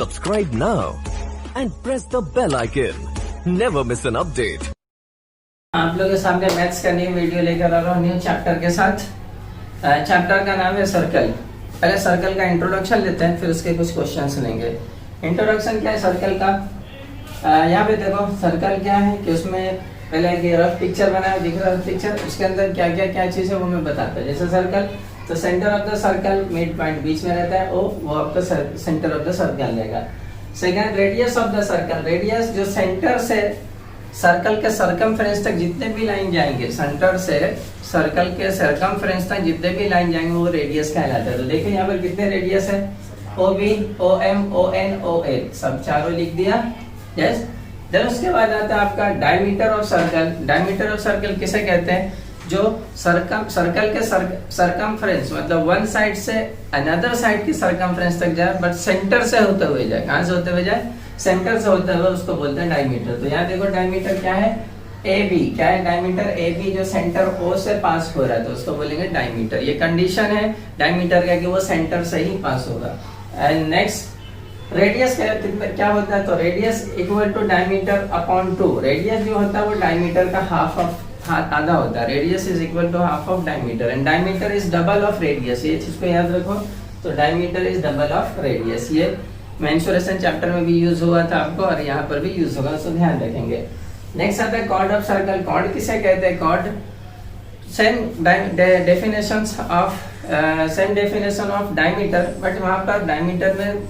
Subscribe now and press the bell icon. Never miss an update. आप लोगों के सामने मैथ्स का न्यू वीडियो लेकर आ रहा हूँ न्यू चैप्टर के साथ। चैप्टर का नाम है सर्कल। पहले सर्कल का इंट्रोडक्शन लेते हैं, फिर उसके कुछ क्वेश्चंस लेंगे। इंट्रोडक्शन क्या है सर्कल का? यहाँ पे देखो सर्कल क्या है कि उसमें पहले एक रफ पिक्चर बनाया, दिख रहा है पिक्चर, उसके अंदर क्या क्या क्या चीज़ है वो मैं बताता हूँ। जैसे सर्कल, तो centre of the circle mid point बीच में रहता है, वो आपका सेंटर ऑफ द सर्कल रहेगा। Second, radius of the circle, radius जो सेंटर से सर्कल के सरकमफ्रेंस तक जितने भी लाइन जाएंगे, सेंटर से सर्कल के सरकमफ्रेंस तक जितने भी लाइन जाएंगे वो रेडियस कहलाता है। तो देखिए यहाँ पर कितने रेडियस है, O B, O M, O N, O L, सब चारों लिख दिया। यस। देन उसके बाद आता है आपका diameter of circle. Diameter of circle किसे कहते हैं? जो सर्कल के सरकमफ्रेंस मतलब वन साइड से अनदर साइड की सरकमफ्रेंस तक जाए, बट सेंटर से होते हुए जाए। कहां से होते हुए जाए? सेंटर से होते हुए, उसको बोलते हैं डायमीटर। तो यहाँ देखो डायमीटर क्या है, ए बी। क्या है डायमीटर? ए बी जो सेंटर ओ से पास हो रहा है तो उसको बोलेंगे डायमीटर। ये कंडीशन है डायमीटर का कि वो सेंटर से ही पास होगा। एंड नेक्स्ट, रेडियस क्या होता है? तो radius equal to diameter upon 2। Radius जो होता है वो डायमीटर का आधा होता है। Radius is equal to half of diameter and diameter is double of radius. ये चीज को याद रखो। तो diameter is double of radius. ये मेंसुरेशन चैप्टर में भी यूज हुआ था आपको और यहाँ पर भी यूज होगा, तो ध्यान रखेंगे। नेक्स्ट आता है कॉर्ड ऑफ सर्कल। कॉर्ड किसे कहते हैं? Chord same definition of diameter, but वहाँ पर डायमीटर में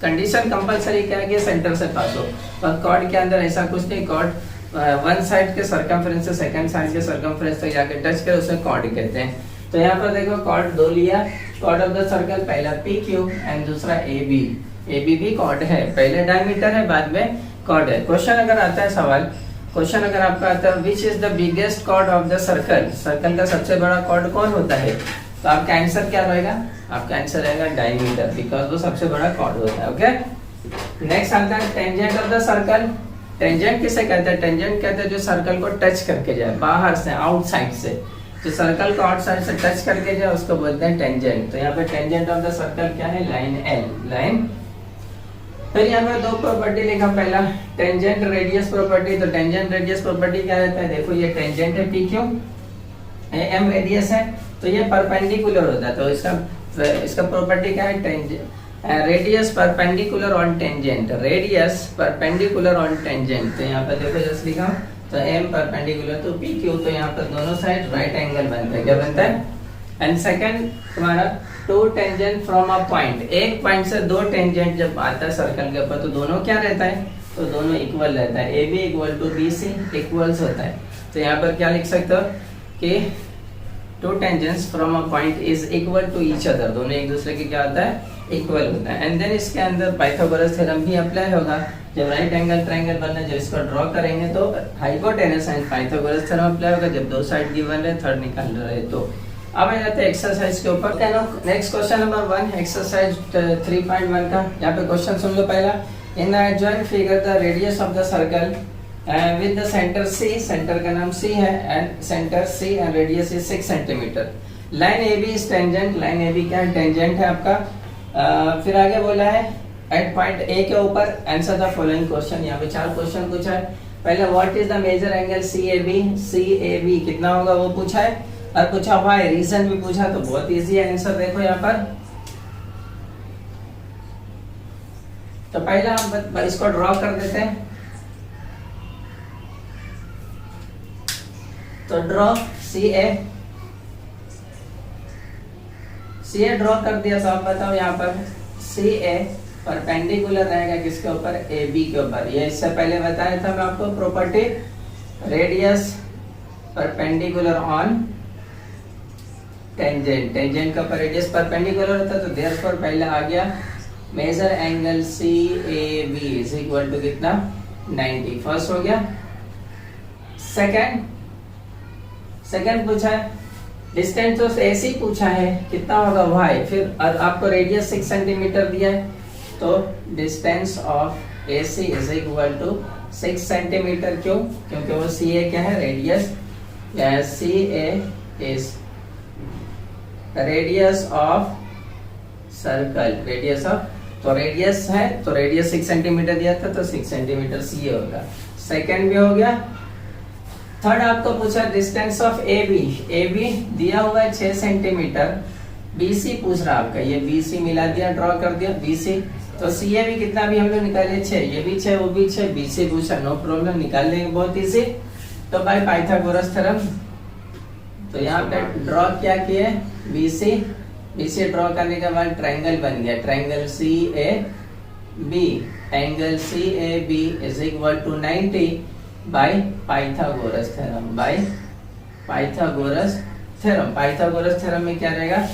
कंडीशन कंपलसरी क्या है कि सेंटर से पास हो। पर कॉर्ड के अंदर ऐसा कुछ नहीं। कॉर्ड वन साइड के सरकमफ्रेंस से सेकंड साइड के सरकमफ्रेंस तक जाके टच करे, उसे कॉर्ड कहते हैं। तो यहाँ पर देखो कॉर्ड दो लिया। कॉर्ड ऑफ द सर्कल, पहला पी क्यू एंड दूसरा ए बी। ए बी भी कॉर्ड है, पहले डायमीटर है बाद में कॉर्ड है। क्वेश्चन अगर आता है सवाल, क्वेश्चन अगर आपका आता है which is the biggest chord of the circle, circle का सबसे बड़ा कॉर्ड कौन होता है? तो आपका आंसर क्या रहेगा? आपका आंसर रहेगा डायमीटर, बिकॉज वो सबसे बड़ा कॉर्ड होता है। ओके। नेक्स्ट आता है tangent of the circle. Tangent किसे कहते हैं? टेंजेंट कहते हैं जो सर्कल को टच करके जाए, बाहर से, आउटसाइड से, जो सर्कल को आउटसाइड से टच करके जाए उसको बोलते हैं टेंजेंट। तो यहाँ पे टेंजेंट ऑफ द सर्कल क्या है? Line L, line. फिर यहाँ पे दो प्रॉपर्टी लिखा। पहला टेंजेंट रेडियस प्रॉपर्टी। तो टेंजेंट रेडियस प्रॉपर्टी क्या रहता है? देखो ये टेंजेंट है पी क्यू, एम रेडियस है, तो ये परपेंडिकुलर होता है। तो इसका प्रॉपर्टी क्या है? Tangent radius perpendicular on tangent, radius perpendicular on tangent. तो यहाँ पे देखो जस्ट लिखा, तो M perpendicular to P Q, तो यहाँ पर दोनों साइड राइट एंगल बनता है। क्या बनता है? एंड सेकंड तुम्हारा two tangent from a point. एक पॉइंट से दो टेंजेंट जब आता है सर्कल के ऊपर तो दोनों क्या रहता है? तो दोनों इक्वल रहता है। A B equal to B C equals होता है। तो यहाँ पर क्या लिख सकते हो कि two tangents from a point is equal to each other, दोनों एक दूसरे के क्या होता है? इक्वल होता है। एंड देन इसके अंदर पाइथागोरस थ्योरम भी अप्लाई होगा। जब राइट एंगल ट्रायंगल बनना, जब इसको ड्रॉ करेंगे तो hypotenuse and Pythagoras theorem apply होगा। जब दो साइड गिवन रहे, थर्ड निकाल रहे तो। अब आ जाते हैं एक्सरसाइज के ऊपर। नेक्स्ट क्वेश्चन नंबर 1, एक्सरसाइज 3.1 का। यहाँ पे क्वेश्चन सुन लो पहला। In the adjoint figure the radius of the circle with the center C, center का नाम C है, and center C and radius is 6 centimeter. Line A B is tangent. Line A B क्या है? Tangent है आपका। फिर आगे बोला है एट पॉइंट ए के ऊपर आंसर द फॉलोइंग क्वेश्चन। यहाँ पे 4 क्वेश्चन पूछा है। पहले what is the major angle C A B. C A B कितना होगा वो पूछा है, और पूछा व्हाई, रीजन भी पूछा। तो बहुत इजी है आंसर, देखो यहाँ पर। तो पहला हम इसको ड्रॉ कर देते हैं। तो ड्रॉ सी ए ड्रॉ कर दिया। तो आप बताओ यहाँ पर सी ए परपेंडिकुलर रहेगा किसके ऊपर? ए बी के ऊपर। ये इससे पहले बताया था मैं आपको property, radius perpendicular on tangent. Tangent का रेडियस परपेंडिकुलर होता है, तो देयरफॉर पहले आ गया major angle C A B is equal to कितना? 90। फर्स्ट हो गया। सेकंड पूछा है डिस्टेंस ऑफ AC पूछा है, कितना होगा y। फिर आपको रेडियस 6 सेंटीमीटर दिया है, तो distance of AC is equal to 6 centimeter. क्यों? क्योंकि वो CA क्या है? Radius. CA is radius of circle, radius of तो रेडियस है, तो रेडियस 6 सेंटीमीटर दिया था, तो 6 सेंटीमीटर सी होगा। सेकंड भी हो गया। थर्ड आपको पूछा डिस्टेंस ऑफ ए बी दिया हुआ है 6 सेंटीमीटर, BC पूछ रहा आपका, ये BC मिला दिया, ड्रॉ कर दिया BC, तो CA भी कितना भी हम लोग निकाले 6, ये भी 6 वो भी 6, BC पूछा, नो प्रॉब्लम, निकाल लेंगे बहुत इजी। तो बाय पाइथागोरस थ्योरम, तो यहाँ पे ड्रॉ क्या किए BC ड्रॉ करने के बाद ट्रायंगल बन गया, triangle CAB, angle CAB is equal to 90 by Pythagoras theorem, by Pythagoras theorem. Pythagoras theorem में क्या रहेगा,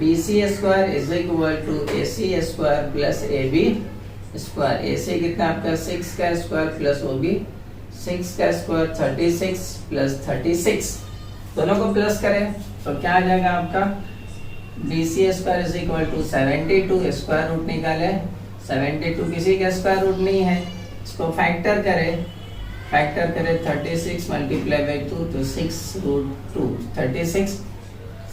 BC square is equal to AC square plus AB square. AC कितना आपका 6 का स्क्वायर प्लस OB 6 का स्क्वायर 36 प्लस 36, दोनों को plus करें तो क्या आ जाएगा आपका, BC square is equal to 72, square root निकाले, 72 किसी का स्क्वायर रूट नहीं है, इसको फैक्टर करें 36 मल्टीप्लाई बाई 2 तो 6 रूट 2, 36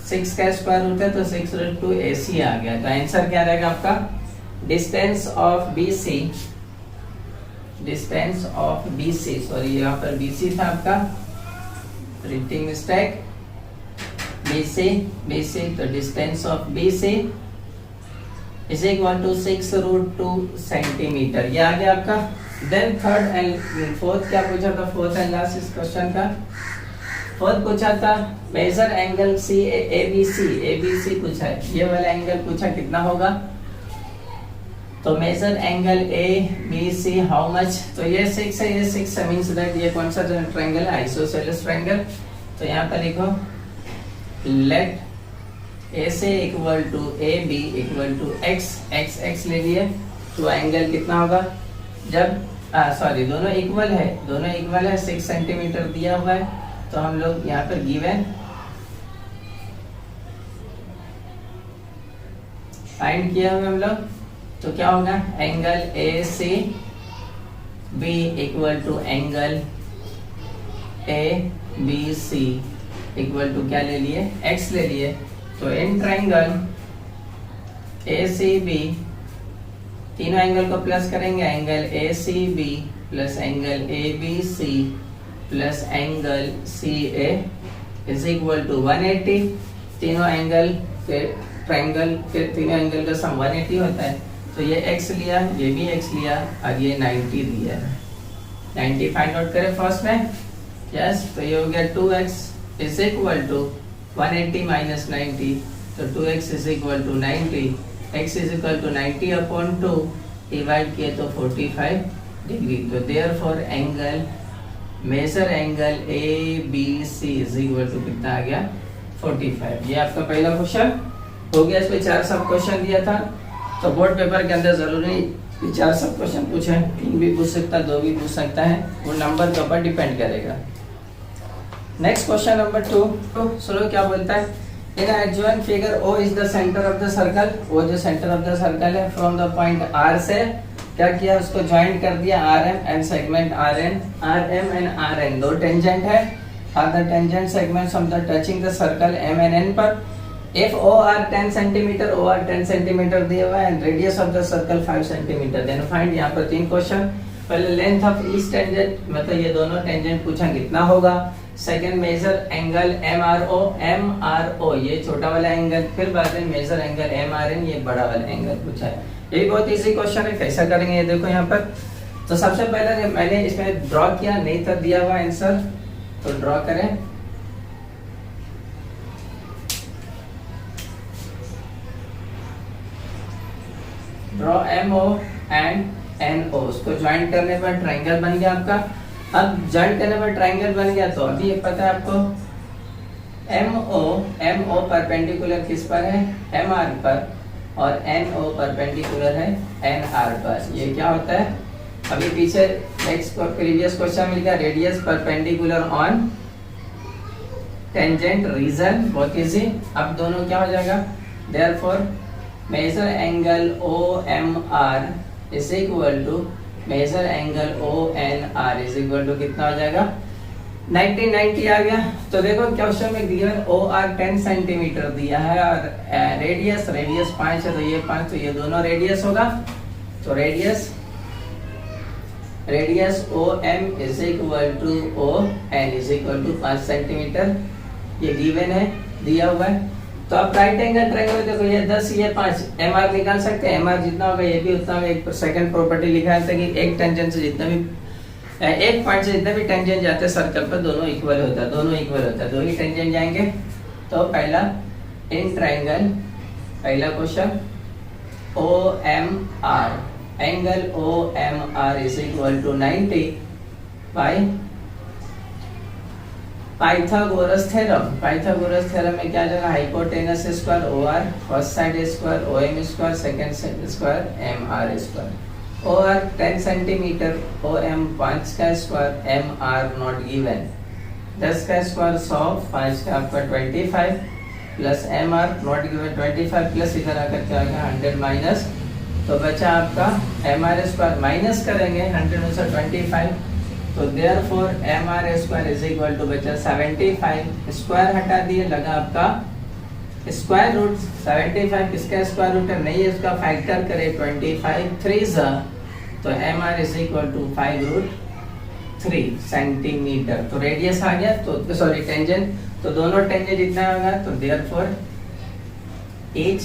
6 का स्क्वायर रूट है तो 6 रूट 2 AC आ गया। तो आंसर क्या रहेगा आपका, डिस्टेंस ऑफ BC, सॉरी यहाँ पर BC था आपका, प्रिंटिंग मिस्टेक, BC, तो distance of BC is equal to 6 root 2 centimeter, ये आ गया आपका। देन थर्ड एंड फोर्थ क्या पूछा था, फोर्थ एंड लास्ट इस क्वेश्चन का, फोर्थ पूछा था मेजर एंगल ABC पूछा है, ये वाला एंगल पूछा कितना होगा, तो major angle ABC how much, तो ये 6 है, ये 6 है, मींस दैट ये कौन सा ट्रायंगल है, आइसोसेलेस ट्रायंगल। तो यहाँ पर लिखो let AC equal to AB equal to x ले लिए, तो एंगल कितना होगा, जब सॉरी दोनों इक्वल है 6 सेंटीमीटर दिया हुआ है, तो हम लोग यहाँ पर गिवन फाइंड किया हुआ हम लोग, तो क्या होगा, angle ACB equal to angle ABC equal to क्या ले लिए, x ले लिए। तो इन ट्रायंगल ACB तीनों एंगल को प्लस करेंगे, angle ACB plus angle ABC plus angle CA is equal to 180। तीनों एंगल के ट्रायंगल के तीनों एंगल का सम 180 होता है, तो ये x लिया, ये भी x लिया, और ये 90 दिया है। 90 फाइंड आउट करें फर्स्ट में, यस, तो ये हो गया 2x is equal to 180 minus 90, तो 2x is equal to 90, x is equal to 90 upon 2 divide किए तो 45 डिग्री। तो therefore angle measure angle ABC is equal to कितना आ गया, 45। ये आपका पहला क्वेश्चन हो गया। इसमें 4 सब क्वेश्चन दिया था, तो बोर्ड पेपर के अंदर जरूरी नहीं 4 सब क्वेश्चन पूछे, 3 भी पूछ सकता है, 2 भी पूछ सकता है, वो नंबर के ऊपर डिपेंड करेगा। नेक्स्ट क्वेश्चन नंबर 2, तो सुनो क्या बोलता है, in adjoint figure O is the centre of the circle, वो जो सेंटर ऑफ द सर्कल है, फ्रॉम द पॉइंट R से क्या किया, उसको ज्वाइंट कर दिया RM and segment RM and RN, 2 tangent है, are the tangent segments of the touching the circle M and N पर। If OR 10 centimetre, OR 10 centimetre दिया हुआ है, and radius of the circle 5 centimetre, then find. यहाँ पर 3 question, पहले length of each tangent, मतलब ये दोनों टेंजेंट पूछा कितना होगा। सेकंड मेजर एंगल MRO, ये छोटा वाला एंगल, फिर बाद में मेजर एंगल MRN, ये बड़ा वाला एंगल पूछा है। ये बहुत इजी क्वेश्चन है, कैसा करेंगे ये देखो यहाँ पर। तो सबसे पहले मैंने इसमें ड्रॉ किया, नहीं था दिया हुआ आंसर, तो ड्रॉ करें। ड्रॉ MO एंड NO, उसको ज्वाइंट करने पर ट्रायंगल बन गया आपका। अब ज्वाइंट करने पर ट्रायंगल बन गया, तो अभी ये पता है आपको MO परपेंडिकुलर किस पर है, MR पर, और NO परपेंडिकुलर है NR पर। ये क्या होता है, अभी पीछे नेक्स्ट प्रीवियस क्वेश्चन मिल गया, radius perpendicular on tangent reason, बहुत इजी। अब दोनों क्या हो जाएगा, therefore measure angle OMR is equal to measure angle ONR is equal to कितना हो जाएगा, 1990 आ गया। तो देखो क्वेश्चन में गिवन ओ आर 10 सेंटीमीटर दिया है और रेडियस 5 है, तो ये 5, तो ये दोनों रेडियस होगा। तो radius O M is equal to O N is equal to 5 centimetre, ये गिवन है, दिया हुआ है। तो आप राइट एंगल ट्रायंगल देखो, ये 10 ये 5, एम आर निकाल सकते हैं। एम आर जितना होगा ये भी उतना होगा। एक सेकंड प्रॉपर्टी लिखा है कि एक टेंजेंट से जितना भी एक पॉइंट से जितने भी टेंजेंट जाते हैं सर्कल पर दोनों इक्वल होता है, दो ही टेंजेंट जाएंगे। तो पहला इन ट्रायंगल, पहला question O M R, angle O M R is equal to 90 by Pythagoras theorem में क्या जाएगा, hypotenuse square O R, first side square O M square, second side square M R square. O R 10 centimetre, O M 5 का square, M R not given, 10 का square 100, 5 का आपका 25 plus M R not given 25 plus इधर आकर क्या आएगा 100 minus, तो बचा आपका एम आर स्क्वायर, माइनस करेंगे 100 में से 25, तो therefore M R square is equal to बचा 75, स्क्वायर हटा दिए, लगा आपका स्क्वायर रूट। 75 किसका स्क्वायर रूट है, नहीं है, उसका फैक्टर करे 25 3 तो M R is equal to 5√3 centimetre. तो रेडियस आ गया, तो सॉरी टेंजेंट, तो दोनों टेंजेंट जितना होगा, तो देयरफॉर ईच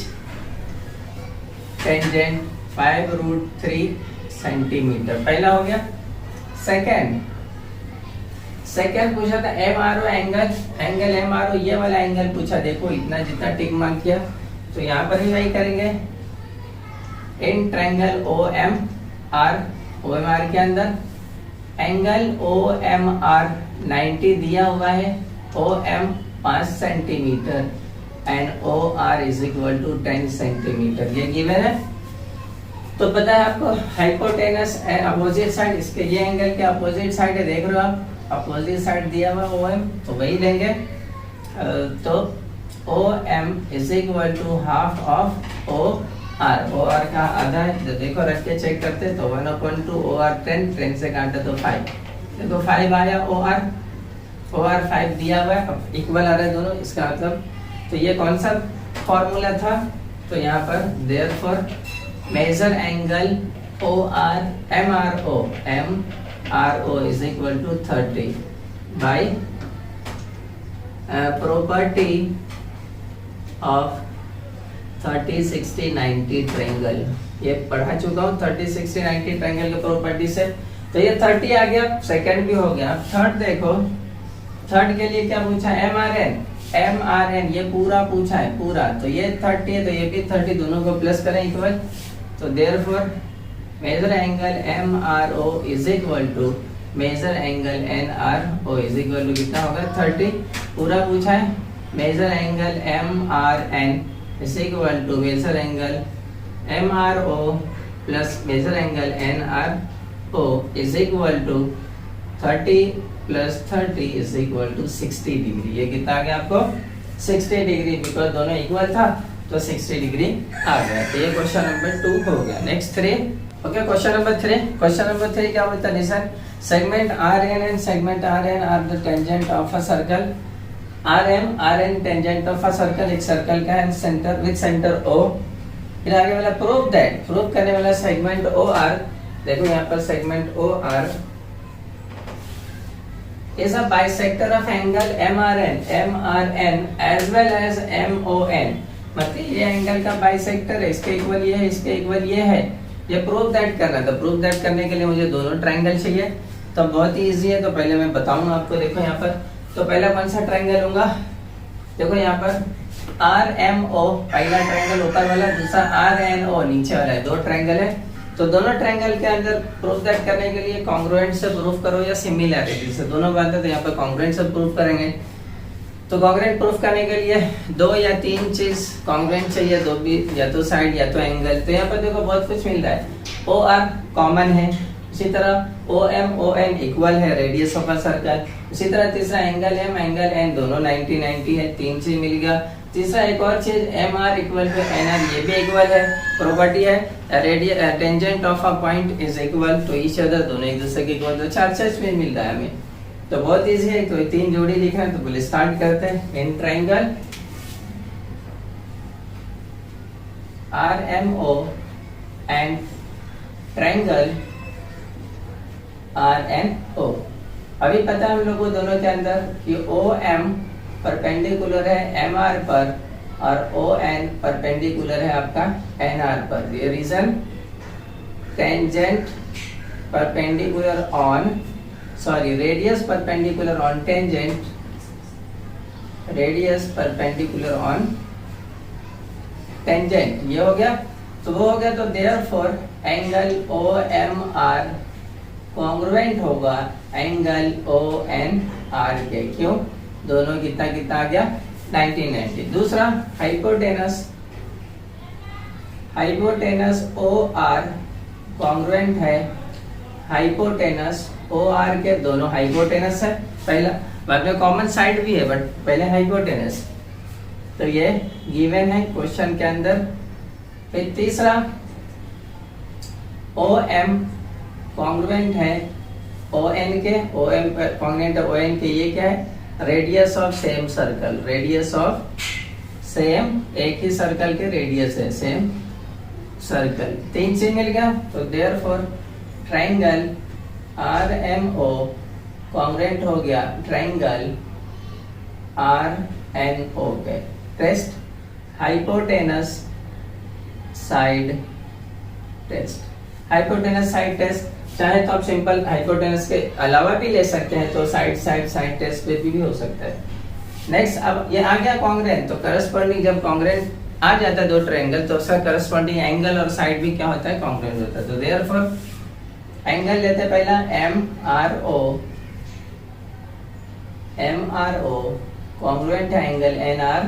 टेंजेंट 5√3 सेंटीमीटर, पहला हो गया। सेकंड पूछा था M R O angle M R O, ये वाला एंगल पूछा। देखो इतना जितना टिक मार्क किया, तो यहाँ पर भी वही करेंगे। In triangle O M R के अंदर एंगल ओ एम आर 90 दिया हुआ है, O M 5 centimetre and O R is equal to 10 centimetre, ये गिवन है। तो पता है आपको हाइपोटेनस एंड अपोजिट साइड, इसके ये एंगल के अपोजिट साइड है, देख रहे हो आप, अपोजिट साइड दिया हुआ ओ एम, तो वही लेंगे। तो O M is equal to half of O R का आधा है, तो देखो रख के चेक करते, तो 1/2 ओ आर 10 से काटा तो 5, देखो 5 आया ओ आर 5 दिया हुआ है, इक्वल आ रहा है दोनों, इसका मतलब। तो ये कौन सा फॉर्मूला था, तो यहाँ पर therefore measure angle O R M R O is equal to 30 by property of 30 60 90 triangle, ये पढ़ा चुका हूँ 30 60 90 ट्रायंगल के प्रॉपर्टी से। तो ये 30 आ गया, सेकंड भी हो गया। थर्ड देखो, थर्ड के लिए क्या पूछा, एम आर एन ये पूरा पूछा है, पूरा। तो ये 30 है, तो ये भी 30, दोनों को प्लस करें इक्वल। तो therefore measure angle M R O is equal to measure angle N R O is equal to कितना होगा 30, पूरा पूछा है। Measure angle M R N is equal to measure angle M R O plus measure angle N R O is equal to 30 plus 30 is equal to 60 degree. ये कितना आ गया आपको 60 डिग्री, बिकॉज दोनों इक्वल था तो 60 डिग्री आ गया। तो ये क्वेश्चन नंबर 2 हो गया। नेक्स्ट 3, ओके क्वेश्चन नंबर 3 क्या बोलता है, listen, segment R N and segment R N are the tangent of a circle. R N tangent of a circle, एक सर्कल का है सेंटर विद सेंटर ओ। फिर आगे वाला प्रूव दैट, प्रूव करने वाला सेगमेंट ओ आर, देखो यहाँ पर segment O R is a bisector of angle MRN as well as MON। मतलब ये एंगल का बाइसेक्टर है, इसके इक्वल ये है, इसके इक्वल ये है। ये प्रूव दैट करना था। प्रूव दैट करने के लिए मुझे दोनों ट्रायंगल चाहिए, तो बहुत ही इजी है। तो पहले मैं बताऊंगा आपको, देखो यहाँ पर, तो पहला कौन सा ट्रायंगल लूंगा, देखो यहाँ पर RMO पहला ट्रायंगल ऊपर वाला, दूसरा RNO नीचे वाला है, दो ट्रायंगल है। तो दोनों ट्रायंगल के अंदर प्रूफ दैट करने के लिए कॉन्ग्रुएंट से प्रूफ करो या सिमिलैरिटी से, दोनों बात है। तो यहाँ पर कॉन्ग्रुएंट से प्रूफ करेंगे। तो कॉन्ग्रुएंट प्रूफ करने के लिए 2 या 3 चीज कॉन्ग्रुएंट चाहिए, दो भी, या तो साइड या तो एंगल। तो यहाँ पर देखो बहुत कुछ मिल रहा है। OR कॉमन है, उसी तरह OM इक्वल है रेडियस ऑफ अ सर्कल, उसी तरह तीसरा एंगल M दोनों 90 90 है, 3 चीज मिल गया। तीसरा एक और चीज MR इक्वल टू NR, ये भी इक्वल है, प्रॉपर्टी है। Tangent of a point is equal to each other, दोनों एक दूसरे के इक्वल। तो 4 चीज मिल रहा है हमें। तो बहुत इजी है, तो 3 जोड़ी लिखना है, तो बोले स्टार्ट करते हैं। In triangle RMO and triangle RNO। अभी पता है हम लोग को दोनों के अंदर कि OM परपेंडिकुलर है MR पर और ON परपेंडिकुलर है आपका NR पर। ये reason tangent perpendicular on radius perpendicular on tangent, radius perpendicular on tangent, ये हो गया। तो वो हो गया, तो देयरफॉर एंगल OMR कॉन्ग्रुएंट होगा एंगल ONR के। क्यों? दोनों कितना कितना आ गया 1990। दूसरा हाइपोटेनस OR कॉन्ग्रुएंट है हाइपोटेनस OR के, दोनों हाइपोटेनस है पहला, बाद में कॉमन साइड भी है बट पहले हाइपोटेनस, तो ये गिवन है क्वेश्चन के अंदर। फिर तीसरा OM कॉन्ग्रुएंट है ON के, OM कॉन्ग्रुएंट है ON के, ये क्या है radius of same circle, radius of same एक ही सर्कल के रेडियस है सेम सर्कल। 3 चीज मिल गया, तो देयरफॉर ट्राइंगल RMO कॉन्ग्रुएंट हो गया ट्राइंगल RNO पे। Test hypotenuse side test, hypotenuse side test चाहे तो आप सिंपल हाइपोटेनस के अलावा भी ले सकते हैं, तो साइड टेस्ट पे भी हो सकता है। नेक्स्ट, अब ये आ गया कॉन्ग्रुएंट, तो करस्पॉन्डिंग जब कॉन्ग्रुएंट आ जाता है दो ट्रायंगल, तो उसका करस्पॉन्डिंग एंगल और साइड भी क्या होता है कॉन्ग्रुएंट होता है। तो देयरफॉर एंगल लेते हैं पहला MRO कॉन्ग्रुएंट है एंगल NR,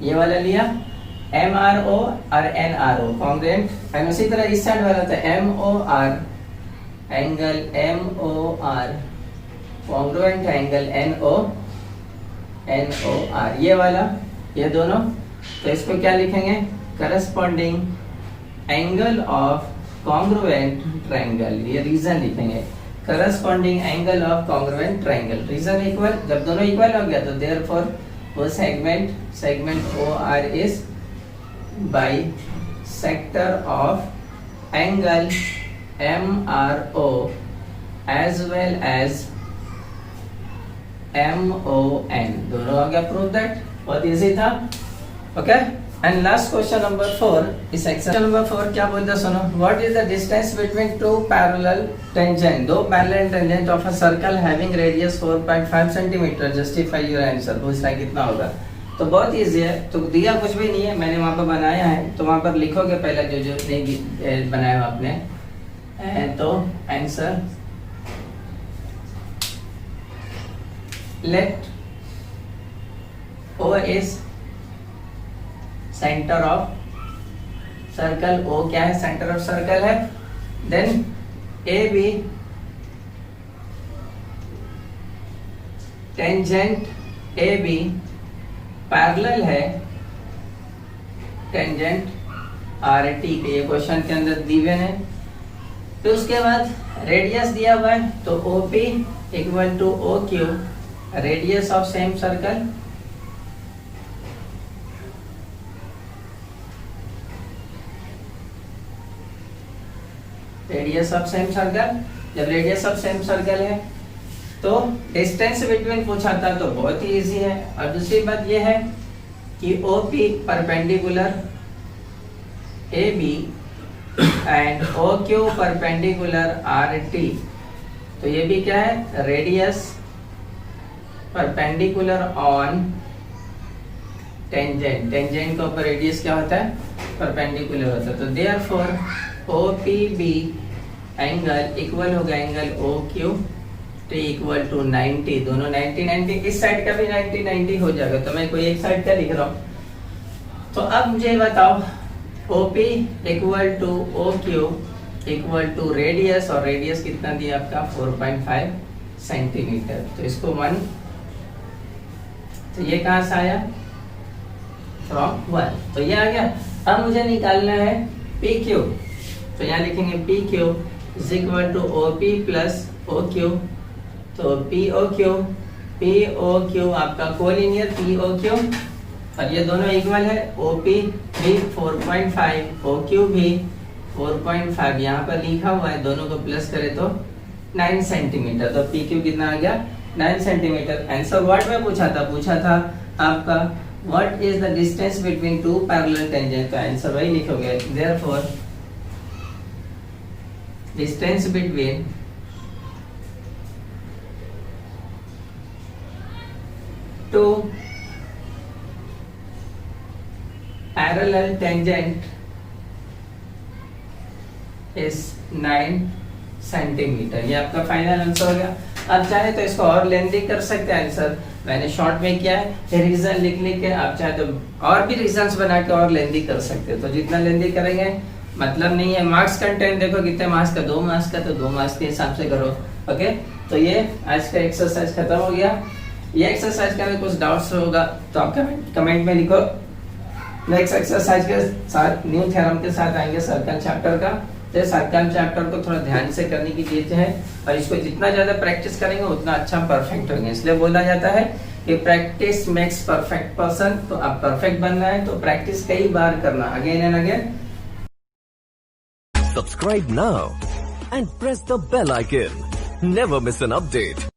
ये वाला लिया MRO और NRO कॉन्ग्रुएंट। एंड उसी तरह इस साइड वाला था MOR एंगल MOR कॉन्ग्रुएंट है एंगल NOR, ये वाला, ये दोनों। तो इसको क्या लिखेंगे corresponding angle of congruent triangle, ये रीजन लिखेंगे corresponding angle of congruent triangle. Reason equal, जब दोनों इक्वल हो गया तो देयरफॉर वो segment OR is bisector of angle MRO as well as MON, दोनों हो गया। प्रूव दैट, बहुत इजी था। Okay, and last question number 4 इस एक्सरसाइज नंबर 4 क्या बोलता है सुनो। What is the distance between two parallel tangent, दो parallel tangent of a circle having radius 4.5 centimetre, justify your answer. पूछ रहा है कितना होगा, तो बहुत इजी है। तो दिया कुछ भी नहीं है, मैंने वहां पर बनाया है, तो वहां पर लिखोगे पहले जो नहीं बनाया आपने, तो answer let O is centre of circle, O क्या है सेंटर ऑफ सर्कल है। Then AB tangent AB parallel है टेंजेंट RT के, ये क्वेश्चन के अंदर दिए है। तो उसके बाद रेडियस दिया हुआ है, तो OP equal to OQ radius of same circle, radius of same circle. जब रेडियस ऑफ सेम सर्कल है तो डिस्टेंस बिटवीन पूछा था, तो बहुत ही इजी है। और दूसरी बात यह है कि OP perpendicular AB and OQ perpendicular RT, तो ये भी क्या है radius perpendicular on tangent, tangent के ऊपर रेडियस क्या होता है परपेंडिकुलर होता है। तो देयरफॉर OPB एंगल इक्वल होगा angle OQ T equal to 90, दोनों 90 इस साइड का भी 90 हो जाएगा। तो मैं कोई एक साइड का लिख रहा हूँ। तो अब मुझे बताओ OP equal to OQ equal to radius, और रेडियस कितना दिया आपका 4.5 सेंटीमीटर। तो इसको 1, तो ये कहाँ से आया फ्रॉम 1, तो ये आ गया। अब मुझे निकालना है PQ, तो यहाँ लिखेंगे PQ is equal to OP plus OQ तो POQ आपका कोलिनियर POQ, और ये दोनों इक्वल है। OP भी 4.5, OQ भी 4.5 यहाँ पर लिखा हुआ है, दोनों को प्लस करें तो 9 सेंटीमीटर। तो PQ कितना आ गया? 9 सेंटीमीटर। आंसर व्हाट में पूछा था आपका what is the distance between two parallel tangent, तो आंसर वही लिखोगे। Therefore distance between two parallel tangent is 9 centimetre. ये आपका फाइनल आंसर हो गया। आप चाहे तो इसको और लेंथी कर सकते हैं आंसर, मैंने शॉर्ट में किया है। रीजन लिख के आप चाहे तो और भी रीजंस बना के और लेंथी कर सकते हैं। तो जितना लेंथी करेंगे मतलब नहीं है। मार्क्स कंटेंट देखो कितने मार्क्स का, 2 मार्क्स का, तो 2 मार्क्स के हिसाब से करो। ओके, तो ये आज का एक्सरसाइज खत्म हो गया। ये एक्सरसाइज का कुछ डाउट्स होगा तो आप कमेंट में लिखो। नेक्स्ट एक्सरसाइज के साथ न्यू थ्योरम के साथ आएंगे सर्कल चैप्टर का। तो सर्कल चैप्टर को थोड़ा ध्यान से करने की चीज है, और इसको जितना ज्यादा प्रैक्टिस करेंगे उतना अच्छा परफेक्ट होंगे। इसलिए बोला जाता है कि प्रैक्टिस मेक्स परफेक्ट पर्सन। तो आप परफेक्ट बनना है तो प्रैक्टिस कई बार करना, again and again. Subscribe now and press the bell icon. Never miss an update.